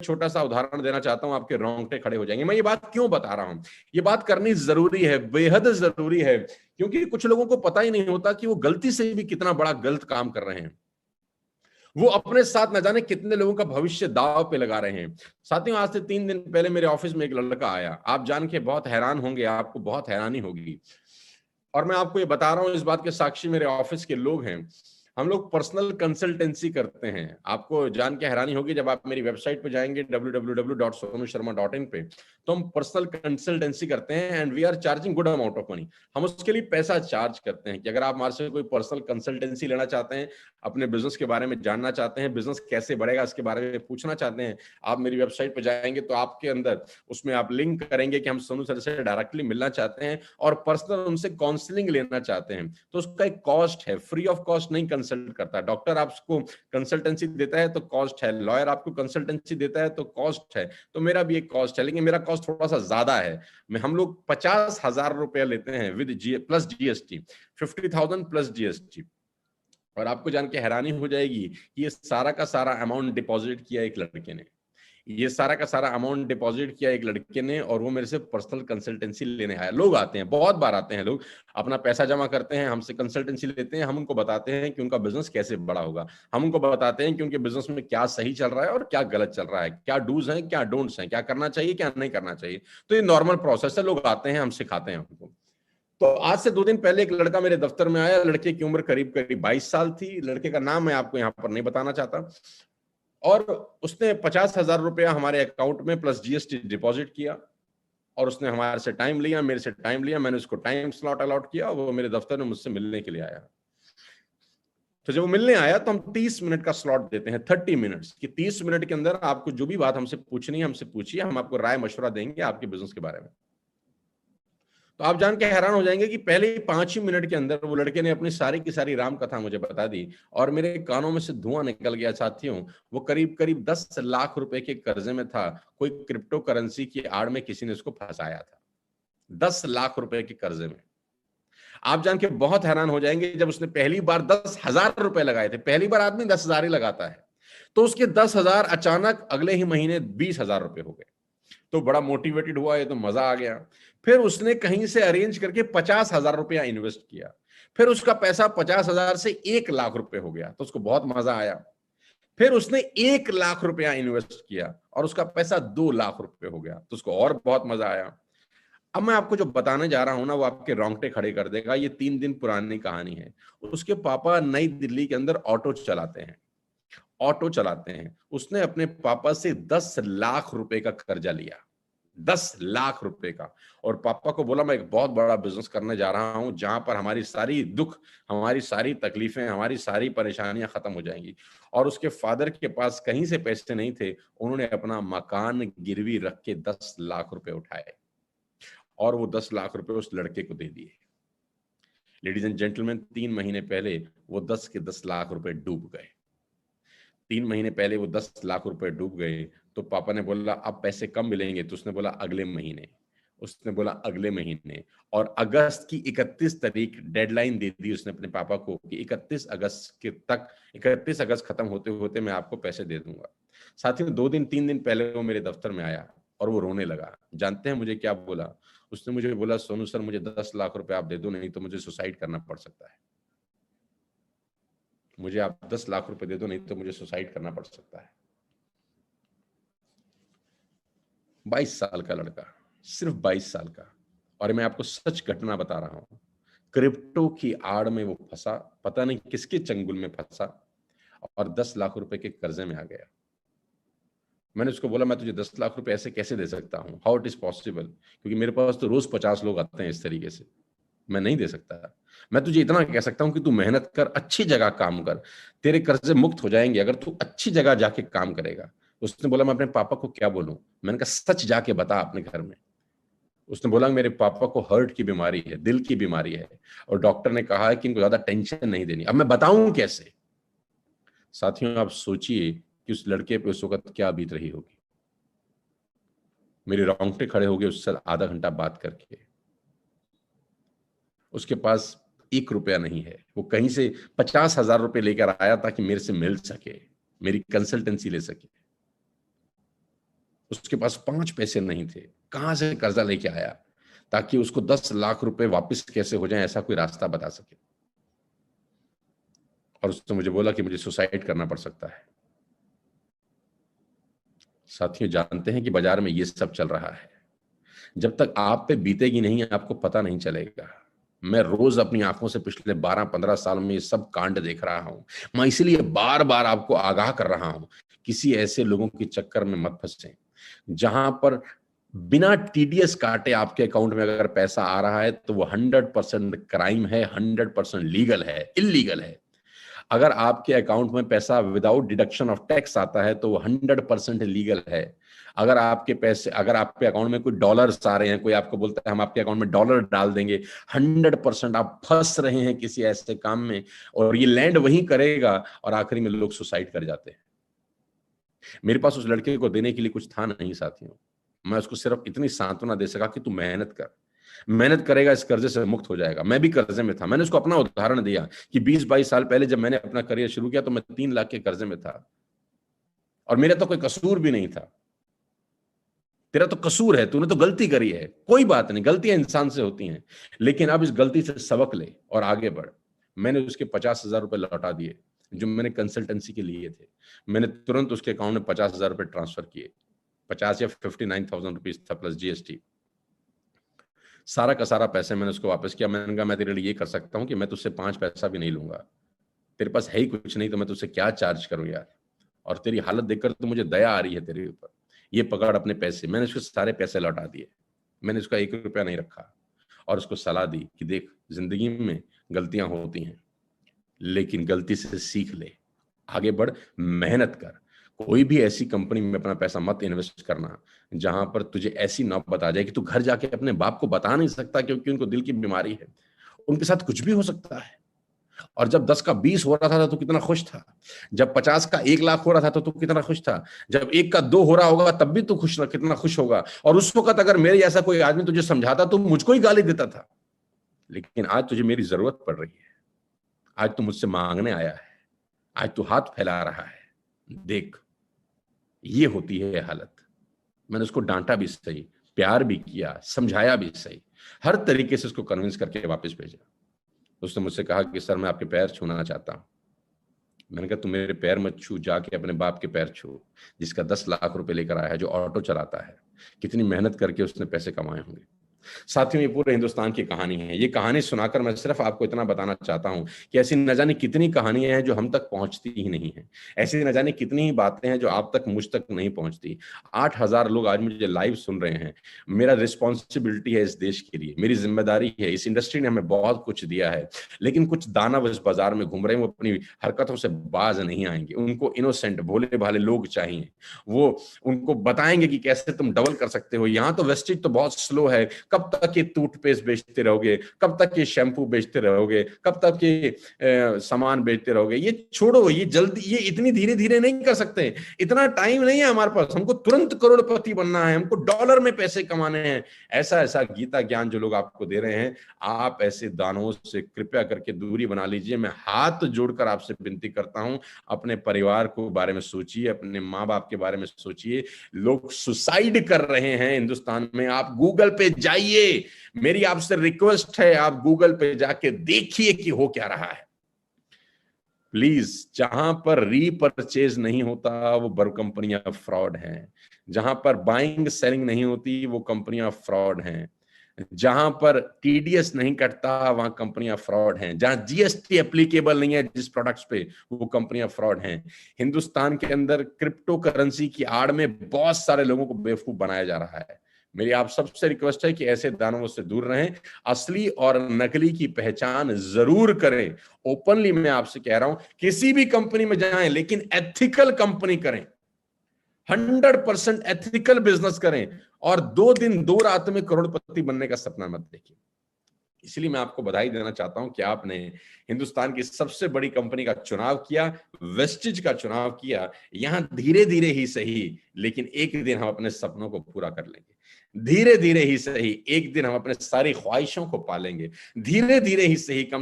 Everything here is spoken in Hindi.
छोटा सा उदाहरण देना चाहता हूं, आपके रोंगटे खड़े हो जाएंगे। मैं ये बात क्यों बता रहा हूं? ये बात करनी जरूरी है, बेहद जरूरी है, क्योंकि कुछ लोगों को पता ही नहीं होता कि वो गलती से भी कितना बड़ा गलत काम कर रहे हैं। वो अपने साथ न जाने कितने लोगों का भविष्य दांव पे लगा रहे हैं। साथियों, आज से 3 दिन पहले मेरे ऑफिस में एक लड़का आया। आप जान के बहुत हैरान होंगे, आपको बहुत हैरानी होगी, और मैं आपको ये बता रहा हूं, इस बात के साक्षी मेरे ऑफिस के लोग हैं। हम लोग पर्सनल कंसल्टेंसी करते हैं। आपको जान के हैरानी होगी, जब आप मेरी वेबसाइट पे जाएंगे www.sonusharma.in पे, तो हम पर्सनल कंसल्टेंसी करते हैं and we are charging good amount of money. हम उसके लिए पैसा चार्ज करते हैं कि अगर आप हमारे से कोई पर्सनल कंसल्टेंसी लेना चाहते हैं, अपने बिजनेस के बारे में जानना चाहते हैं, बिजनेस कैसे बढ़ेगा इसके बारे में पूछना चाहते हैं, आप मेरी वेबसाइट पे जाएंगे तो आपके अंदर उसमें आप लिंक करेंगे कि हम सोनू सर से डायरेक्टली मिलना चाहते हैं और पर्सनल उनसे काउंसलिंग लेना चाहते हैं, तो उसका एक कॉस्ट है। फ्री ऑफ कॉस्ट नहीं कंसल्ट करता। डॉक्टर आपको कंसल्टेंसी देता है तो कॉस्ट है, लॉयर आपको कंसल्टेंसी देता है तो कॉस्ट है, तो मेरा भी एक कॉस्ट है, लेकिन मेरा कॉस्ट थोड़ा सा ज्यादा है। हम लोग 50,000 रुपया लेते हैं with plus GST, 50,000 plus GST. और आपको जान के हैरानी हो जाएगी कि ये सारा का सारा अमाउंट डिपॉजिट किया एक लड़के ने, ये सारा का सारा अमाउंट डिपॉजिट किया एक लड़के ने, और वो मेरे से पर्सनल कंसल्टेंसी लेने आया। लोग आते हैं, बहुत बार आते हैं लोग, अपना पैसा जमा करते हैं, हमसे कंसल्टेंसी लेते हैं, हम उनको बताते हैं कि उनका बिजनेस कैसे बड़ा होगा, हम उनको बताते हैं कि उनके बिजनेस में क्या सही चल रहा है और क्या गलत चल रहा है, क्या डूज हैं क्या डोंट्स हैं, क्या करना चाहिए क्या नहीं करना चाहिए। तो ये नॉर्मल प्रोसेस है, लोग आते हैं, हम सिखाते हैं उनको। तो आज से 2 दिन पहले एक लड़का मेरे दफ्तर में आया। लड़के की उम्र करीब करीब 22 साल थी। लड़के का नाम मैं आपको यहाँ पर नहीं बताना चाहता। और उसने 50,000 रुपया हमारे अकाउंट में प्लस जीएसटी डिपॉजिट किया, और उसने हमारे से टाइम लिया, मेरे से टाइम लिया, मैंने उसको टाइम स्लॉट अलॉट किया, वो मेरे दफ्तर में मुझसे मिलने के लिए आया। तो जब वो मिलने आया तो हम 30 मिनट का स्लॉट देते हैं, 30 मिनट्स कि 30 मिनट के अंदर आपको जो भी बात हमसे पूछनी है हमसे पूछिए, हम आपको राय मशवरा देंगे आपके बिजनेस के बारे में। तो आप जान के हैरान हो जाएंगे कि पहले ही 5 ही मिनट के अंदर वो लड़के ने अपनी सारी की सारी राम कथा मुझे बता दी, और मेरे कानों में से धुआं निकल गया। साथियों, वो करीब करीब 10 लाख रुपए के कर्जे में था। कोई क्रिप्टो करेंसी की आड़ में किसी ने उसको फंसाया था, 10 लाख रुपए के कर्जे में। आप जान के बहुत हैरान हो जाएंगे, जब उसने पहली बार 10,000 रुपए लगाए थे, पहली बार आदमी 10,000 ही लगाता है, तो उसके 10,000 अचानक अगले ही महीने 20,000 रुपए हो गए। तो बड़ा मोटिवेटेड हुआ, ये तो मजा आ गया। फिर उसने कहीं से अरेंज करके 50,000 रुपया इन्वेस्ट किया। फिर उसका पैसा 50,000 से 1 लाख रुपए हो गया, तो उसको बहुत मजा आया। फिर उसने 1 लाख रुपया इन्वेस्ट किया और उसका पैसा 2 लाख रुपए हो गया, तो उसको और बहुत मजा आया। अब मैं आपको जो बताने जा रहा हूं ना, वो आपके रोंगटे खड़े कर देगा। ये 3 दिन पुरानी कहानी है। उसके पापा नई दिल्ली के अंदर ऑटो चलाते हैं, ऑटो चलाते हैं। उसने अपने पापा से 10 लाख रुपए का कर्जा लिया, 10 लाख रुपए का, और पापा को बोला मैं एक बहुत बड़ा बिजनेस करने जा रहा हूं, जहां पर हमारी सारी दुख, हमारी सारी तकलीफें, हमारी सारी परेशानियां खत्म हो जाएंगी। और उसके फादर के पास कहीं से पैसे नहीं थे। उन्होंने अपना मकान गिरवी रख के 10 लाख रुपए उठाए, और वो 10 लाख रुपए उस लड़के को दे दिए। लेडीज एंड जेंटलमैन, 3 महीने पहले वो 10 के 10 लाख रुपए डूब गए। 3 महीने पहले वो 10 लाख रुपए डूब गए। तो पापा ने बोला अब पैसे कब मिलेंगे? तो उसने बोला अगले महीने। उसने बोला अगले महीने, और अगस्त की 31 तारीख डेडलाइन दे दी उसने अपने पापा को कि 31 अगस्त के तक, 31 अगस्त खत्म होते होते मैं आपको पैसे दे दूंगा। साथियों, 2 दिन 3 दिन पहले वो मेरे दफ्तर में आया और वो रोने लगा। जानते हैं मुझे क्या बोला? उसने मुझे बोला, सोनू सर मुझे 10 लाख रुपए आप दे दो, नहीं तो मुझे सुसाइड करना पड़ सकता है। मुझे आप 10 लाख रुपए दे दो, नहीं तो मुझे सुसाइड करना पड़ सकता है। 22 साल का लड़का, सिर्फ 22 साल का। और मैं आपको सच घटना बता रहा हूं, क्रिप्टो की आड़ में वो फंसा, पता नहीं किसके चंगुल में फंसा, और 10 लाख रुपए के कर्जे में आ गया। मैंने उसको बोला मैं तुझे 10 लाख रुपए ऐसे कैसे दे सकता हूं, हाउ इट इज पॉसिबल, क्योंकि मेरे पास तो रोज 50 लोग आते हैं इस तरीके से, मैं नहीं दे सकता। मैं तुझे इतना कह सकता हूं कि तू मेहनत कर, अच्छी जगह काम कर, तेरे कर्जे मुक्त हो जाएंगे अगर तू अच्छी जगह जाके काम करेगा। उसने बोला मैं अपने पापा को क्या बोलूं? मैंने कहा सच जाके बता अपने घर में। उसने बोला मेरे पापा को हार्ट की बीमारी है, दिल की बीमारी है, और डॉक्टर ने कहा है कि इनको ज्यादा टेंशन नहीं देनी। अब मैं बताऊं कैसे? साथियों, आप सोचिए कि उस लड़के पे उस वक्त क्या बीत रही होगी। मेरे रोंगटे खड़े हो गए उससे आधा घंटा बात करके। उसके पास 1 रुपया नहीं है, वो कहीं से 50,000 रुपए लेकर आया ताकि मेरे से मिल सके, मेरी कंसल्टेंसी ले सके। उसके पास 5 पैसे नहीं थे, कहां से कर्जा लेके आया ताकि उसको 10 लाख रुपए वापस कैसे हो जाए ऐसा कोई रास्ता बता सके। और उसने मुझे बोला कि मुझे सुसाइड करना पड़ सकता है। साथियों, जानते हैं कि बाजार में ये सब चल रहा है, जब तक आप पे बीतेगी नहीं आपको पता नहीं चलेगा। मैं रोज अपनी आंखों से पिछले 12-15 साल में ये सब कांड देख रहा हूं। मैं इसीलिए बार बार आपको आगाह कर रहा हूं, किसी ऐसे लोगों के चक्कर में मत फंसे जहां पर बिना टीडीएस काटे आपके अकाउंट में अगर पैसा आ रहा है तो वो 100% क्राइम है, 100% लीगल है, इलीगल है। अगर आपके अकाउंट में पैसा विदाउट डिडक्शन ऑफ टैक्स आता है तो वो 100% लीगल है। अगर आपके अकाउंट में कोई डॉलर्स आ रहे हैं, कोई आपको बोलता है हम आपके अकाउंट में डॉलर डाल देंगे, 100% आप फंस रहे हैं किसी ऐसे काम में, और ये लैंड वहीं करेगा और आखिरी में लोग सुसाइड कर जाते हैं। मेरे पास उस लड़के को देने के लिए कुछ था नहीं साथियों, मैं उसको सिर्फ इतनी सांत्वना दे सका कि तू मेहनत कर, मेहनत करेगा इस कर्जे से मुक्त हो जाएगा। मैं भी कर्जे में था, मैंने उसको अपना उदाहरण दिया कि 20-22 साल पहले जब मैंने अपना करियर शुरू किया तो मैं 3 लाख के कर्जे में था और मेरा तो कोई कसूर भी नहीं था। तेरा तो कसूर है, तूने तो गलती करी है, कोई बात नहीं, गलतियां इंसान से होती हैं, लेकिन अब इस गलती से सबक ले और आगे बढ़। मैंने उसके 50,000 रुपए लौटा दिए जो मैंने कंसल्टेंसी के लिए थे। मैंने तुरंत उसके अकाउंट में 50,000 रुपए ट्रांसफर किए। 50 या 59,000 रुपीज था प्लस जीएसटी। सारा का सारा पैसे मैंने उसको वापस किया। मैंने कहा मैं तेरे लिए ये कर सकता हूं कि मैं तुझसे 5 पैसा भी नहीं लूंगा, तेरे पास है ही कुछ नहीं तो मैं तुझसे क्या चार्ज करूं यार, और तेरी हालत देखकर तो मुझे दया आ रही है तेरे ऊपर, ये पकड़ अपने पैसे। मैंने उसके सारे पैसे लौटा दिए, मैंने उसका 1 रुपया नहीं रखा और उसको सलाह दी कि देख जिंदगी में गलतियां होती हैं लेकिन गलती से सीख ले, आगे बढ़, मेहनत कर। कोई भी ऐसी कंपनी में अपना पैसा मत इन्वेस्ट करना जहां पर तुझे ऐसी नौबत आ जाए कि तू घर जाके अपने बाप को बता नहीं सकता क्योंकि उनको दिल की बीमारी है। उनके साथ कुछ भी हो सकता है। और जब 10 का 20 हो रहा था तो कितना खुश था, जब 50 का 1 लाख हो रहा था तो तू कितना खुश था, जब 1 का 2 हो रहा होगा तब भी तू कितना खुश होगा। और उस वक्त अगर मेरे जैसा कोई आदमी तुझे समझाता तो मुझको ही गाली देता था, लेकिन आज तुझे मेरी जरूरत पड़ रही है, आज तू मुझसे मांगने आया है, आज तू हाथ फैला रहा है, देख ये होती है हालत। मैंने उसको डांटा भी सही, प्यार भी किया, समझाया भी सही, हर तरीके से उसको कन्विंस करके वापस भेजा। उसने मुझसे कहा कि सर मैं आपके पैर छूना चाहता हूं। मैंने कहा तुम मेरे पैर मत छू, जाके अपने बाप के पैर छू जिसका 10 लाख रुपए लेकर आया है, जो ऑटो चलाता है, कितनी मेहनत करके उसने पैसे कमाए होंगे। साथियों, ये पूरे हिंदुस्तान की कहानी है। ये कहानी सुनाकर मैं सिर्फ आपको इतना बताना चाहता हूं कि ऐसी न जाने कितनी कहानियां हैं जो हम तक पहुंचती ही नहीं है, ऐसी न जाने कितनी ही बातें हैं जो आप तक, मुझ तक नहीं पहुंचती। 8,000 लोग आज मुझे लाइव सुन रहे हैं। मेरा रिस्पॉन्सिबिलिटी है इस देश के लिए, मेरी जिम्मेदारी है। इस इंडस्ट्री ने हमें बहुत कुछ दिया है, लेकिन कुछ दानव इस बाजार में घूम रहे हैं, वो अपनी हरकतों से बाज नहीं आएंगे। उनको इनोसेंट भोले भाले लोग चाहिए, वो उनको बताएंगे कि कैसे तुम डबल कर सकते हो। यहाँ तो वेस्टेज तो बहुत स्लो है, कब तक ये टूथपेस्ट बेचते रहोगे, कब तक ये शैम्पू बेचते रहोगे, कब तक ये सामान बेचते रहोगे। ये छोड़ो, ये जल्दी, ये इतनी धीरे धीरे नहीं कर सकते, इतना टाइम नहीं है हमारे पास। हमको तुरंत करोड़पति बनना है, हमको डॉलर में पैसे कमाने हैं। ऐसा ऐसा गीता ज्ञान जो लोग आपको दे रहे हैं, आप ऐसे दानवों से कृपया करके दूरी बना लीजिए। मैं हाथ जोड़कर आपसे विनती करता हूं, अपने परिवार को बारे में सोचिए, अपने माँ बाप के बारे में सोचिए। लोग सुसाइड कर रहे हैं हिंदुस्तान में। आप गूगल पे जाइए, मेरी आपसे रिक्वेस्ट है, आप गूगल पे जाके देखिए कि हो क्या रहा है। प्लीज, जहां पर रीपरचेज नहीं होता वो बड़ कंपनियां फ्रॉड हैं, जहां पर बाइंग सेलिंग नहीं होती वो कंपनियां फ्रॉड हैं, जहां पर टीडीएस नहीं कटता वहां कंपनियां फ्रॉड हैं, जहां जीएसटी एप्लीकेबल नहीं है जिस प्रोडक्ट्स पे, वो कंपनियां फ्रॉड हैं। हिंदुस्तान के अंदर क्रिप्टो करेंसी की आड़ में बहुत सारे लोगों को बेवकूफ बनाया जा रहा है। मेरी आप सबसे रिक्वेस्ट है कि ऐसे दानवों से दूर रहें, असली और नकली की पहचान जरूर करें। ओपनली मैं आपसे कह रहा हूं, किसी भी कंपनी में जाएं लेकिन एथिकल कंपनी करें, 100% एथिकल बिजनेस करें, और 2 दिन 2 रात में करोड़पति बनने का सपना मत देखिए। इसलिए मैं आपको बधाई देना चाहता हूं कि आपने हिंदुस्तान की सबसे बड़ी कंपनी का चुनाव किया, वेस्टेज का चुनाव किया। यहां धीरे धीरे ही सही, लेकिन एक दिन हम अपने सपनों को पूरा कर लेंगे। धीरे धीरे ही सही, एक दिन हम अपने सारी ख्वाहिशों को पालेंगे। धीरे धीरे ही सही, कम